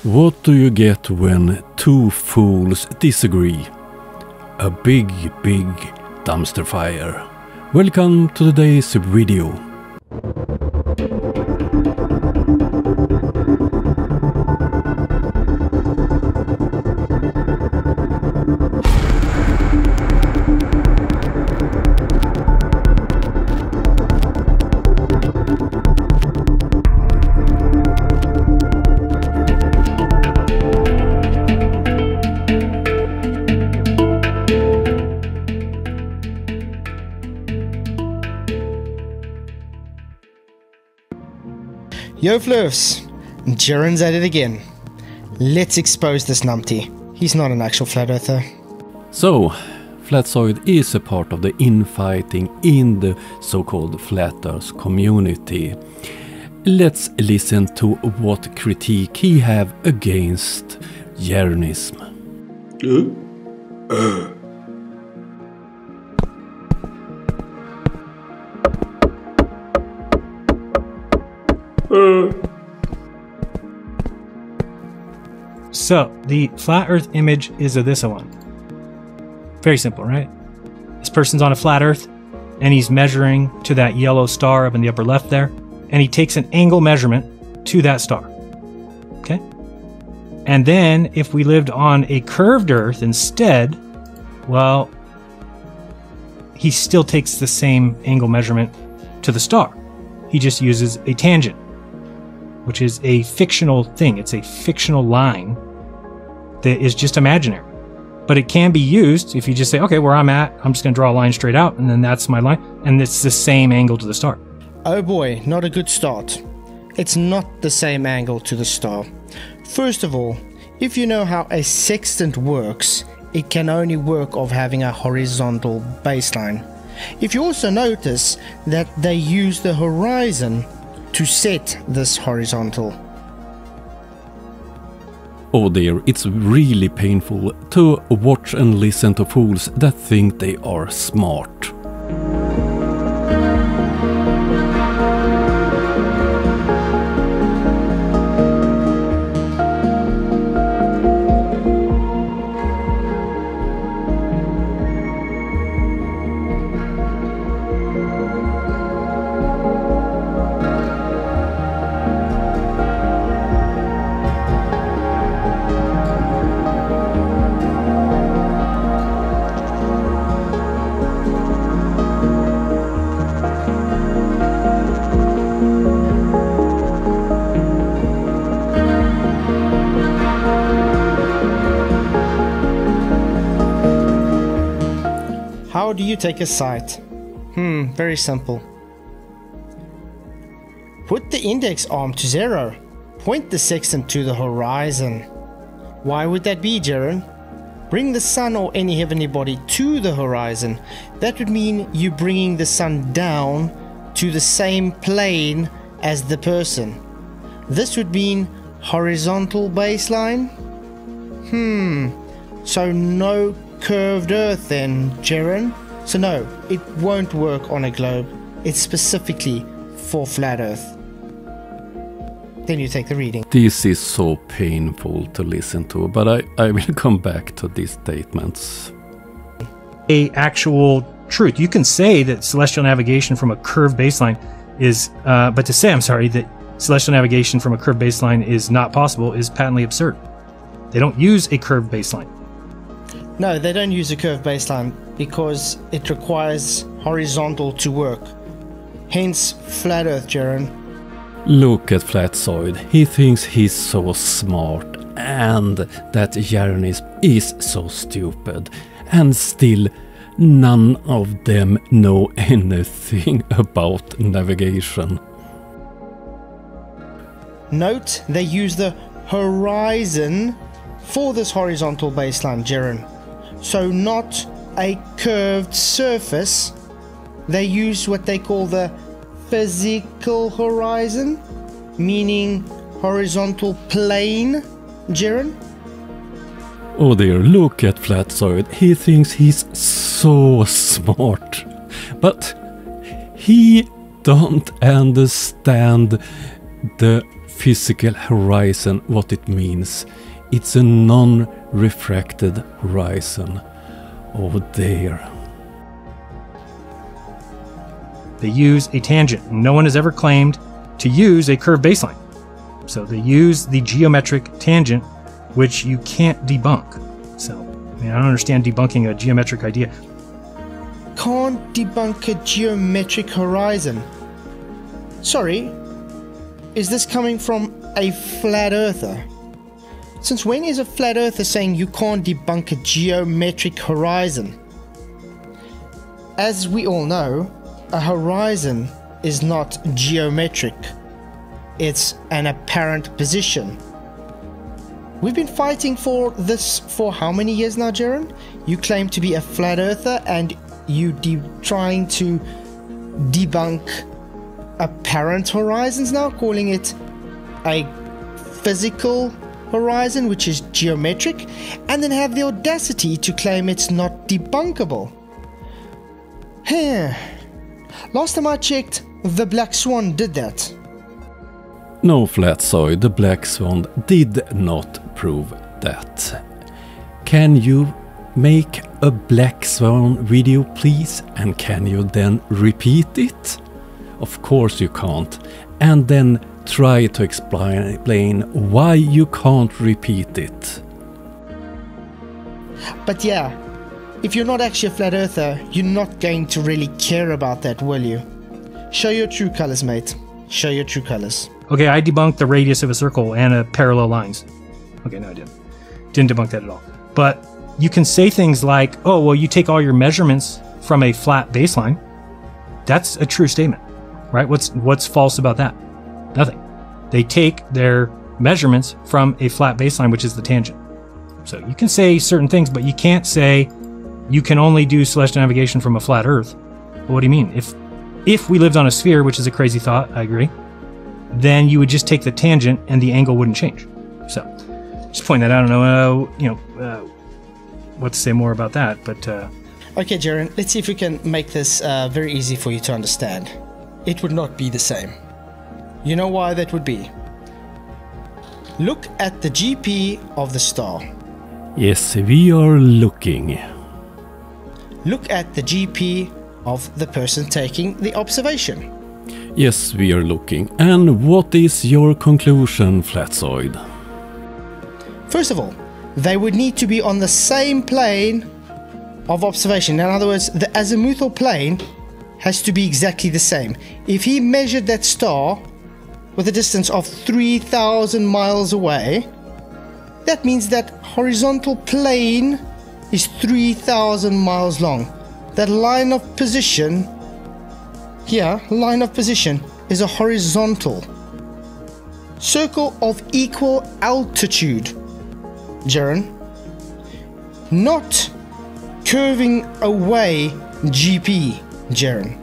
What do you get when two fools disagree? A big dumpster fire. Welcome to today's video. Yo Fluffs, Jaren's at it again. Let's expose this numpty. He's not an actual flat earther. So, Flatzoid is a part of the infighting in the so-called flat earth community. Let's listen to what critique he have against Jarenism. So, the flat earth image is of this one. Very simple, right? This person's on a flat earth, and he's measuring to that yellow star up in the upper left there, and he takes an angle measurement to that star. Okay? And then, if we lived on a curved earth instead, well, he still takes the same angle measurement to the star. He just uses a tangent, which is a fictional thing. It's a fictional line that is just imaginary. But it can be used if you just say, okay, where I'm at, I'm just going to draw a line straight out, and then that's my line, and it's the same angle to the star. Oh boy, not a good start. It's not the same angle to the star. First of all, if you know how a sextant works, it can only work of having a horizontal baseline. If you also notice that they use the horizon to set this horizontal. Oh dear, it's really painful to watch and listen to fools that think they are smart. How do you take a site? Very simple. Put the index arm to 0. Point the sextant to the horizon. Why would that be, Jaren? Bring the sun or any heavenly body to the horizon. That would mean you bringing the sun down to the same plane as the person. This would mean horizontal baseline? So no curved earth then, Jaren? So no, it won't work on a globe. It's specifically for flat earth. Then you take the reading. This is so painful to listen to, but I will come back to these statements. A actual truth. You can say that celestial navigation from a curved baseline is, but to say, I'm sorry, that celestial navigation from a curved baseline is not possible is patently absurd. They don't use a curved baseline. No, they don't use a curved baseline because it requires horizontal to work. Hence, flat earth, Jaren. Look at Flatzoid. He thinks he's so smart and that Jarenism is so stupid. And still, none of them know anything about navigation. Note, they use the horizon for this horizontal baseline, Jaren. So not a curved surface. They use what they call the physical horizon, meaning horizontal plane, Jaren. Oh dear, look at Flatzoid. He thinks he's so smart. But he don't understand the physical horizon what it means. It's a non-refracted horizon. Oh dear. They use a tangent. No one has ever claimed to use a curved baseline. So they use the geometric tangent, which you can't debunk. So, I don't understand debunking a geometric idea. Can't debunk a geometric horizon. Sorry, is this coming from a flat earther? Since when is a flat earther saying you can't debunk a geometric horizon? As we all know, a horizon is not geometric. It's an apparent position. We've been fighting for this for how many years now, Jaren? You claim to be a flat earther and you trying to debunk apparent horizons now, calling it a physical horizon, which is geometric, and then have the audacity to claim it's not debunkable. Last time I checked, the Black Swan did that. No, Flatsoid, the Black Swan did not prove that. Can you make a Black Swan video, please? And can you then repeat it? Of course you can't. And then try to explain why you can't repeat it. But yeah, if you're not actually a flat earther, you're not going to really care about that, will you? Show your true colors, mate. Show your true colors. Okay, I debunked the radius of a circle and parallel lines. Okay, no, I didn't. Didn't debunk that at all. But you can say things like, oh, well, you take all your measurements from a flat baseline. That's a true statement, right? What's false about that? Nothing. They take their measurements from a flat baseline, which is the tangent. So you can say certain things, but you can't say you can only do celestial navigation from a flat Earth. Well, what do you mean? If we lived on a sphere, which is a crazy thought, I agree, then you would just take the tangent and the angle wouldn't change. So just point that out. I don't know, what to say more about that, but... Okay, Jaren, let's see if we can make this very easy for you to understand. It would not be the same. You know why that would be? Look at the GP of the star. Yes, we are looking. Look at the GP of the person taking the observation. Yes, we are looking. And what is your conclusion, Flatsoid? First of all, they would need to be on the same plane of observation. In other words, the azimuthal plane has to be exactly the same. If he measured that star with a distance of 3,000 miles away, that means that horizontal plane is 3,000 miles long. That line of position here, line of position, is a horizontal circle of equal altitude, Jaren, not curving away GP, Jaren.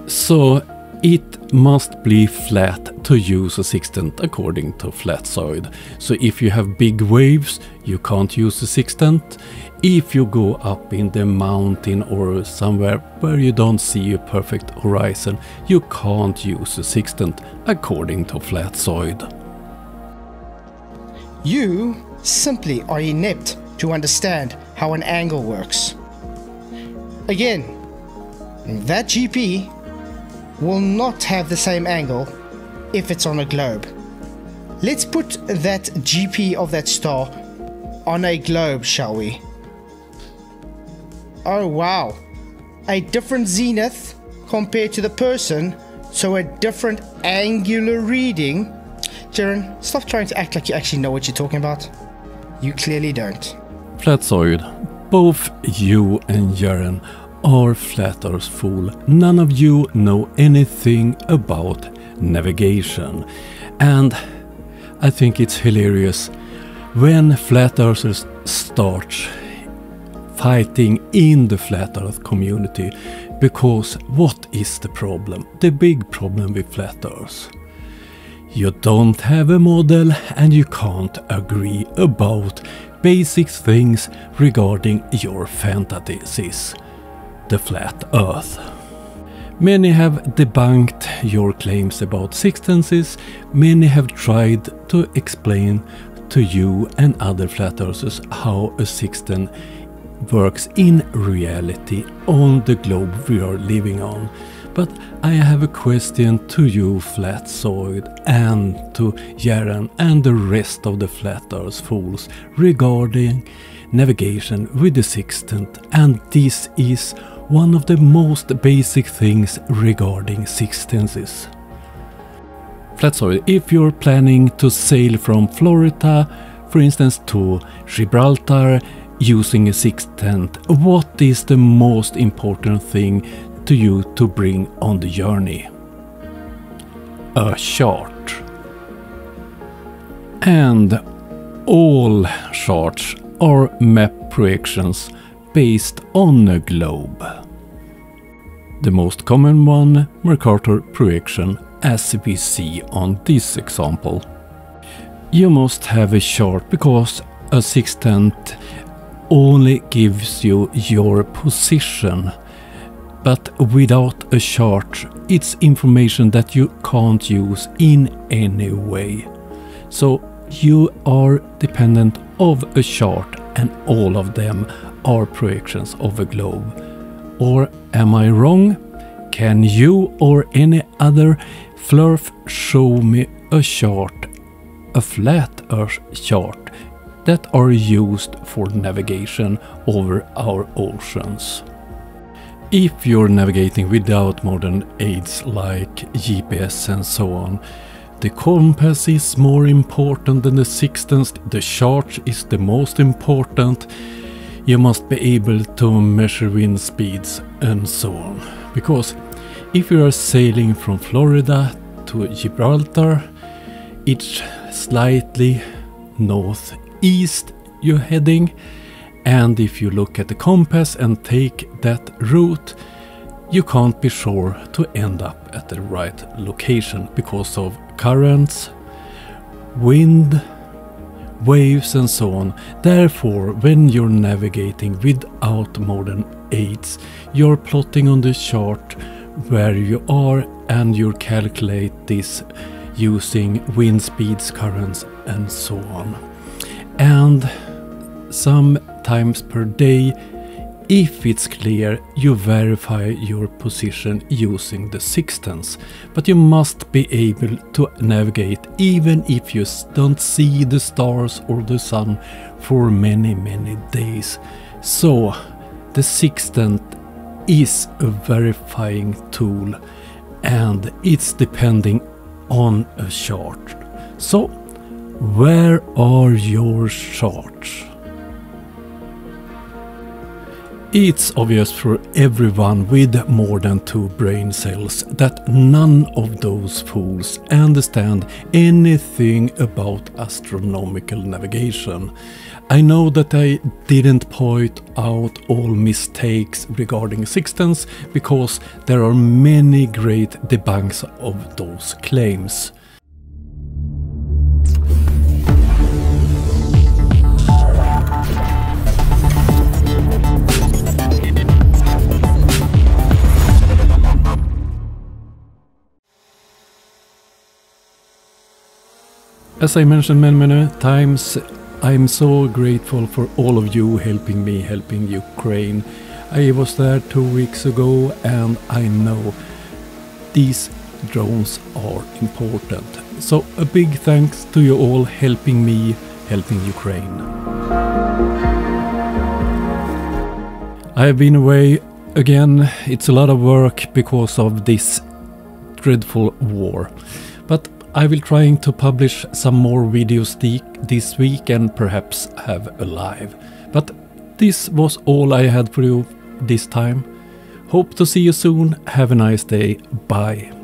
So it must be flat to use a sextant according to Flatsoid. So if you have big waves, you can't use a sextant. If you go up in the mountain or somewhere where you don't see a perfect horizon, you can't use a sextant according to Flatsoid. You simply are inept to understand how an angle works. Again, that GP will not have the same angle if it's on a globe. Let's put that GP of that star on a globe, shall we? Oh wow, a different zenith compared to the person, so a different angular reading. Jaren, stop trying to act like you actually know what you're talking about. You clearly don't. Flatsoid, both you and Jaren are flat earth fool. None of you know anything about navigation. And I think it's hilarious when flat earthers start fighting in the flat earth community, because what is the problem? The big problem with flat earth. You don't have a model and you can't agree about basic things regarding your fantasies. The flat earth. Many have debunked your claims about sixtenses. Many have tried to explain to you and other flat earthers how a sixten works in reality on the globe we are living on. But I have a question to you, Flatzoid, and to Jaren and the rest of the Flat Earth fools regarding navigation with the sextant, and this is one of the most basic things regarding sextances. Flatzoid, if you're planning to sail from Florida, for instance, to Gibraltar using a sextant, what is the most important thing to you to bring on the journey? A chart. And all charts are map projections based on a globe. The most common one, Mercator projection, as we see on this example. You must have a chart because a sextant only gives you your position, but without a chart it's information that you can't use in any way. So you are dependent of a chart, and all of them are projections of a globe. Or am I wrong? Can you or any other flurf show me a chart, a flat earth chart, that are used for navigation over our oceans? If you're navigating without modern aids like GPS and so on, the compass is more important than the sextants, the chart is the most important. You must be able to measure wind speeds and so on. Because if you are sailing from Florida to Gibraltar, it's slightly northeast you're heading, and if you look at the compass and take that route, you can't be sure to end up at the right location because of currents, wind, waves and so on. Therefore, when you're navigating without modern aids, you're plotting on the chart where you are, and you calculate this using wind speeds, currents and so on. And some times per day, if it's clear, you verify your position using the sextants, but you must be able to navigate even if you don't see the stars or the sun for many days. So the sextant is a verifying tool, and it's depending on a chart. So where are your charts? It's obvious for everyone with more than 2 brain cells that none of those fools understand anything about astronomical navigation. I know that I didn't point out all mistakes regarding sextants because there are many great debunks of those claims. As I mentioned many times, I'm so grateful for all of you helping me, helping Ukraine. I was there 2 weeks ago, and I know these drones are important. So a big thanks to you all helping me, helping Ukraine. I have been away again. It's a lot of work because of this dreadful war. But I will try to publish some more videos this week and perhaps have a live. But this was all I had for you this time. Hope to see you soon. Have a nice day. Bye.